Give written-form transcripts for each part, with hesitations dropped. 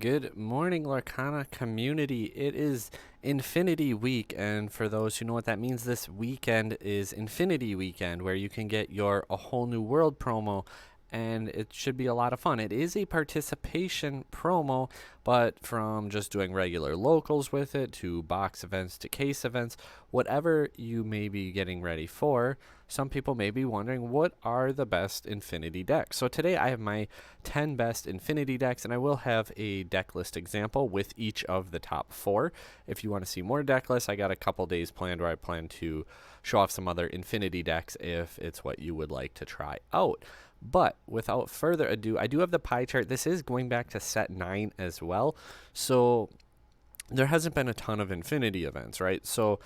Good morning, Lorcana community. It is Infinity Week, and for those who know what that means, this weekend is Infinity Weekend, where you can get your A Whole New World promo, and it should be a lot of fun. It is a participation promo, but from just doing regular locals with it to box events to case events, whatever you may be getting ready for, some people may be wondering what are the best Infinity decks. So today I have my 10 best Infinity decks, and I will have a deck list example with each of the top 4. If you want to see more deck lists, I got a couple days planned where I plan to show off some other Infinity decks if it's what you would like to try out. But without further ado, I do have the pie chart. This is going back to set 9 as well. So there hasn't been a ton of Infinity events, right? So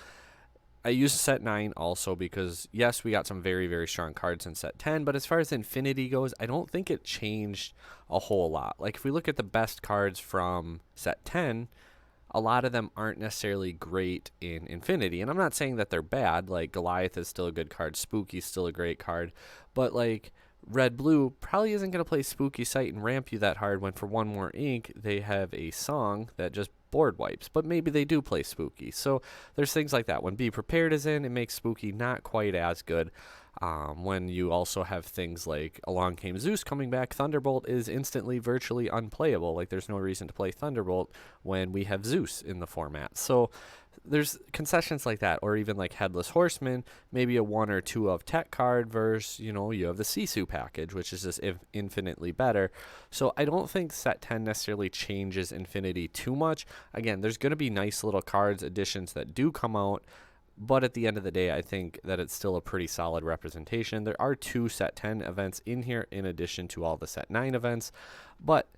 I used set 9 also because, yes, we got some very, very strong cards in set 10, but as far as Infinity goes, I don't think it changed a whole lot. Like, if we look at the best cards from set 10, a lot of them aren't necessarily great in Infinity. And I'm not saying that they're bad. Like, Goliath is still a good card, Spooky's still a great card, but, like, Red Blue probably isn't going to play Spooky Sight and ramp you that hard when for one more ink they have a song that just board wipes, but maybe they do play Spooky. So there's things like that. When Be Prepared is in, it makes Spooky not quite as good. When you also have things like Along Came Zeus coming back, Thunderbolt is instantly virtually unplayable. Like, there's no reason to play Thunderbolt when we have Zeus in the format. So there's concessions like that, or even like Headless Horseman, maybe a 1 or 2 of tech card versus, you have the Sisu package, which is just infinitely better. So I don't think set 10 necessarily changes Infinity too much. Again, there's going to be nice little cards, additions that do come out, but at the end of the day, I think that it's still a pretty solid representation. There are 2 set 10 events in here in addition to all the set 9 events, but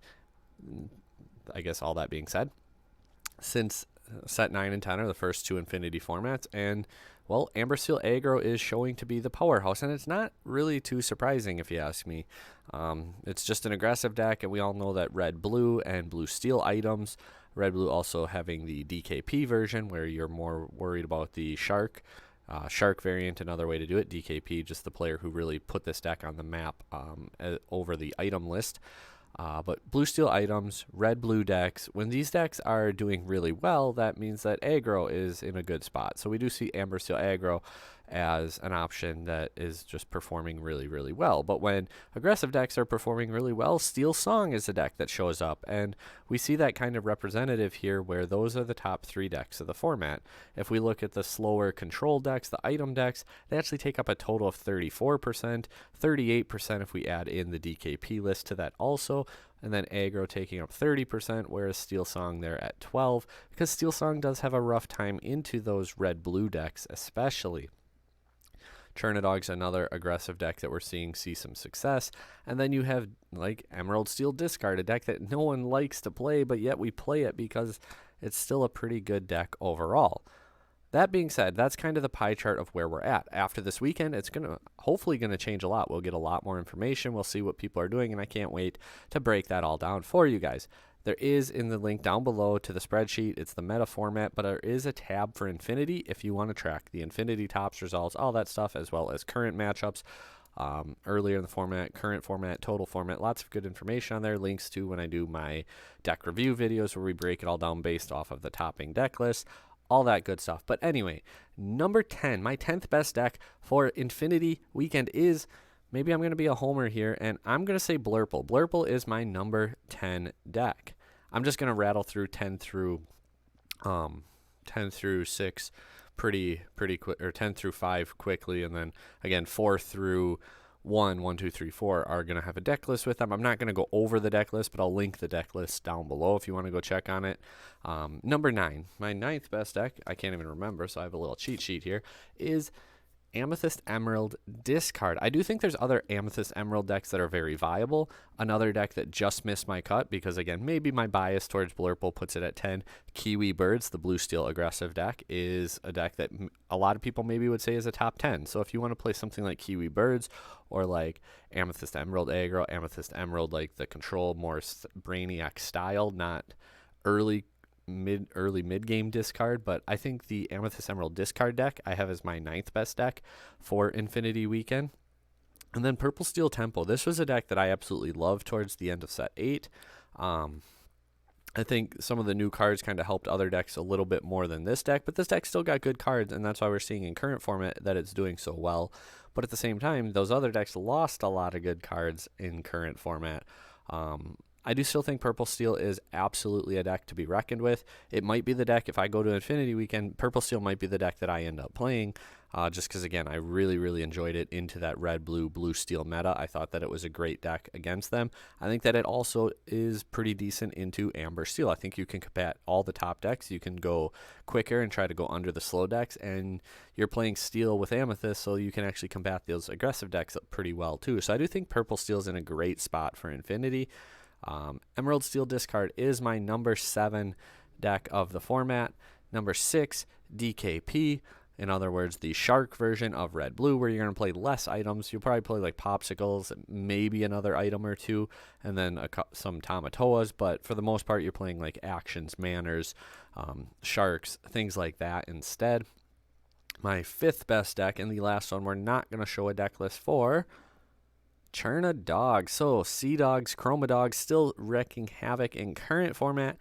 I guess all that being said, since set 9 and 10 are the first 2 Infinity formats, and well, Amber Steel Aggro is showing to be the powerhouse, and it's not really too surprising if you ask me. It's just an aggressive deck, and we all know that Red Blue and Blue Steel items, Red Blue also having the DKP version where you're more worried about the Shark variant, another way to do it. DKP, just the player who really put this deck on the map over the item list. But blue steel items, red blue decks, when these decks are doing really well, that means that aggro is in a good spot. So we do see Amber Steel aggro as an option that is just performing really, really well. But when aggressive decks are performing really well, Steel Song is a deck that shows up. And we see that kind of representative here where those are the top 3 decks of the format. If we look at the slower control decks, the item decks, they actually take up a total of 34%, 38% if we add in the DKP list to that also, and then aggro taking up 30%, whereas Steel Song there at 12%, because Steel Song does have a rough time into those red-blue decks especially. Chernodog's another aggressive deck that we're seeing see some success. And then you have like Emerald Steel Discard, a deck that no one likes to play, but yet we play it because it's still a pretty good deck overall. That being said, that's kind of the pie chart of where we're at. After this weekend, it's hopefully going to change a lot. We'll get a lot more information. We'll see what people are doing, and I can't wait to break that all down for you guys. There is in the link down below to the spreadsheet. It's the meta format, but there is a tab for Infinity if you want to track the Infinity tops results, all that stuff, as well as current matchups. Earlier in the format, current format, total format, lots of good information on there. Links to when I do my deck review videos where we break it all down based off of the topping deck list. All that good stuff. But anyway, number 10, my 10th best deck for Infinity Weekend is, maybe I'm going to be a homer here, and I'm going to say Blurple. Blurple is my number 10 deck. I'm just going to rattle through 10 through 6 pretty quick, or 10 through 5 quickly, and then again 4 through 1, 2, 3, 4 are going to have a deck list with them. I'm not going to go over the deck list, but I'll link the deck list down below if you want to go check on it. Number 9, my 9th best deck, I can't even remember, so I have a little cheat sheet here, is Amethyst Emerald Discard. I do think there's other Amethyst Emerald decks that are very viable. Another deck that just missed my cut because, again, maybe my bias towards Blurple puts it at 10. Kiwi Birds, the blue steel aggressive deck, is a deck that a lot of people maybe would say is a top 10. So if you want to play something like Kiwi Birds or like Amethyst Emerald aggro, Amethyst Emerald like the control, more Brainiac style, not early mid game discard, but I think the Amethyst Emerald discard deck I have as my 9th best deck for Infinity Weekend. And then Purple Steel Tempo. This was a deck that I absolutely loved towards the end of set 8. I think some of the new cards kind of helped other decks a little bit more than this deck, but this deck still got good cards, and that's why we're seeing in current format that it's doing so well. But at the same time, those other decks lost a lot of good cards in current format. I do still think Purple Steel is absolutely a deck to be reckoned with. It might be the deck, if I go to Infinity Weekend, Purple Steel might be the deck that I end up playing, just because, again, I really, really enjoyed it into that red-blue, blue-steel meta. I thought that it was a great deck against them. I think that it also is pretty decent into Amber Steel. I think you can combat all the top decks. You can go quicker and try to go under the slow decks, and you're playing Steel with Amethyst, so you can actually combat those aggressive decks pretty well, too. So I do think Purple Steel is in a great spot for Infinity. Emerald Steel Discard is my number 7 deck of the format. Number 6, DKP. In other words, the shark version of Red Blue, where you're going to play less items. You'll probably play like popsicles, maybe another item or two, and then some Tamatoas. But for the most part, you're playing like actions, manners, sharks, things like that instead. My 5th best deck, and the last one we're not going to show a deck list for, Churna Dog. So Sea Dogs, Chroma Dogs still wreaking havoc in current format,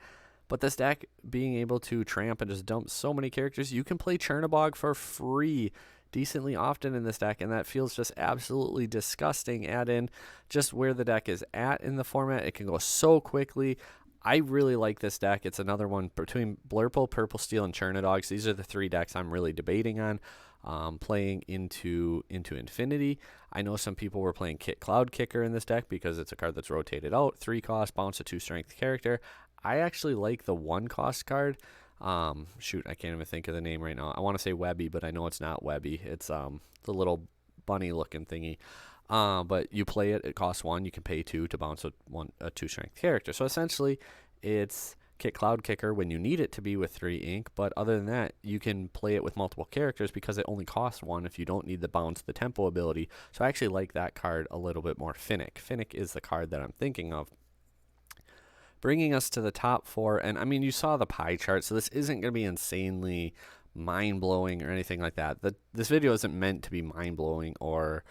but this deck being able to tramp and just dump so many characters, you can play Churnabog for free decently often in this deck, and that feels just absolutely disgusting. Add in just where the deck is at in the format. It can go so quickly. I really like this deck. It's another one between Blurple, Purple Steel, and Churnadogs. These are the 3 decks I'm really debating on. Playing into Infinity. I know some people were playing Cloud Kicker in this deck because it's a card that's rotated out, 3 cost, bounce a 2 strength character. I actually like the 1 cost card. Shoot, I can't even think of the name right now. I want to say Webby, but I know it's not Webby. It's the little bunny looking thingy. But you play it, it costs 1, you can pay 2 to bounce a 2 strength character. So essentially it's Cloud Kicker when you need it to be with 3 ink, but other than that, you can play it with multiple characters because it only costs 1 if you don't need the bounce, the tempo ability. So I actually like that card a little bit more. Finnick. Finnick is the card that I'm thinking of. Bringing us to the top 4, and I mean, you saw the pie chart, so this isn't going to be insanely mind-blowing or anything like that. This video isn't meant to be mind-blowing or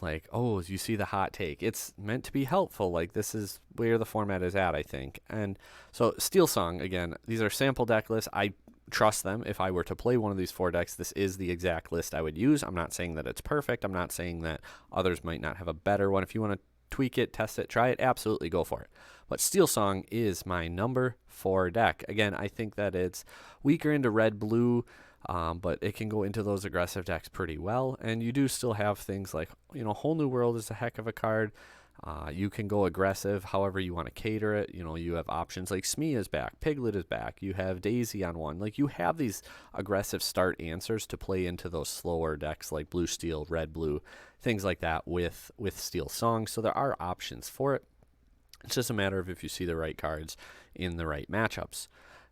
like, oh, you see the hot take. It's meant to be helpful. Like, this is where the format is at, I think. And so Steel Song, again, these are sample deck lists. I trust them. If I were to play one of these 4 decks, this is the exact list I would use. I'm not saying that it's perfect. I'm not saying that others might not have a better one. If you want to tweak it, test it, try it, absolutely go for it. But Steel Song is my number 4 deck. Again, I think that it's weaker into red, blue, but it can go into those aggressive decks pretty well. And you do still have things like, Whole New World is a heck of a card. You can go aggressive however you want to cater it. You have options like Smee is back, Piglet is back, you have Daisy on one. Like, you have these aggressive start answers to play into those slower decks like Blue Steel, Red Blue, things like that with Steel Song. So there are options for it. It's just a matter of if you see the right cards in the right matchups.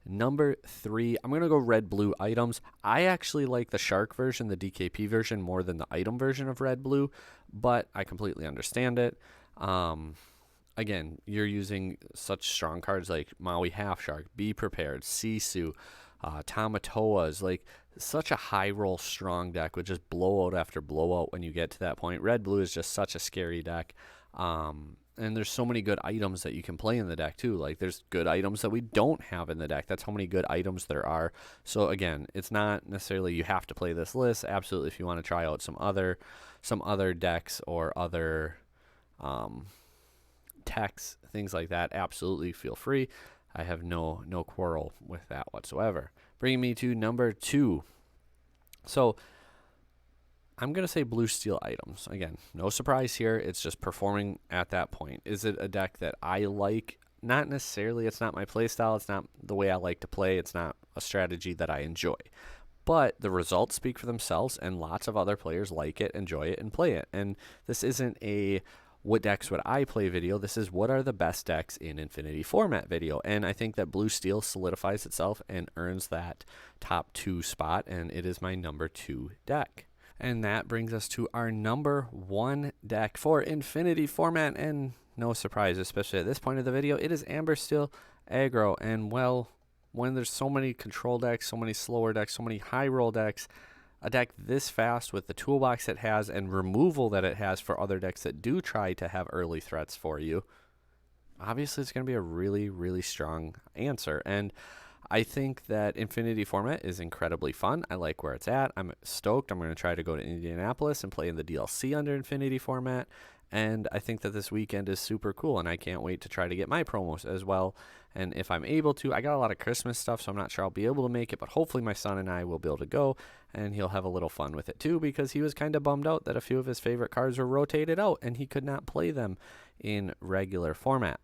Number 3, I'm going to go red-blue items. I actually like the shark version, the DKP version, more than the item version of red-blue, but I completely understand it. Again, you're using such strong cards like Maui Half Shark, Be Prepared, Sisu, Tamatoas, like such a high roll strong deck with just blowout after blowout when you get to that point. Red-blue is just such a scary deck. And there's so many good items that you can play in the deck too. Like, there's good items that we don't have in the deck. That's how many good items there are. So again, it's not necessarily you have to play this list. Absolutely, if you want to try out some other decks or other techs, things like that, absolutely feel free. I have no quarrel with that whatsoever. Bringing me to number 2. So I'm going to say blue steel items. Again, no surprise here. It's just performing at that point. Is it a deck that I like? Not necessarily. It's not my play style. It's not the way I like to play. It's not a strategy that I enjoy. But the results speak for themselves, and lots of other players like it, enjoy it, and play it. And this isn't a what decks would I play video. This is what are the best decks in Infinity format video. And I think that blue steel solidifies itself and earns that top 2 spot, and it is my number 2 deck. And that brings us to our number 1 deck for Infinity format. And no surprise, especially at this point of the video, it is Amber Steel Aggro. And well, when there's so many control decks, so many slower decks, so many high roll decks, a deck this fast with the toolbox it has and removal that it has for other decks that do try to have early threats for you, obviously it's going to be a really, really strong answer. And I think that Infinity format is incredibly fun. I like where it's at. I'm stoked. I'm going to try to go to Indianapolis and play in the DLC under Infinity format. And I think that this weekend is super cool, and I can't wait to try to get my promos as well. And if I'm able to, I got a lot of Christmas stuff, so I'm not sure I'll be able to make it, but hopefully my son and I will be able to go, and he'll have a little fun with it too, because he was kind of bummed out that a few of his favorite cards were rotated out, and he could not play them in regular format.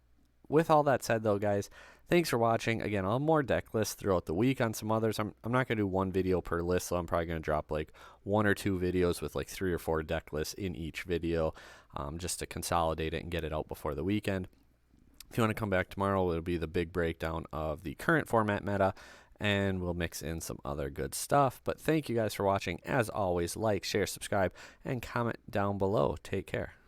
With all that said, though, guys, thanks for watching. Again, I'll have more deck lists throughout the week on some others. I'm not going to do one video per list, so I'm probably going to drop like 1 or 2 videos with like 3 or 4 deck lists in each video, just to consolidate it and get it out before the weekend. If you want to come back tomorrow, it'll be the big breakdown of the current format meta, and we'll mix in some other good stuff. But thank you guys for watching. As always, like, share, subscribe, and comment down below. Take care.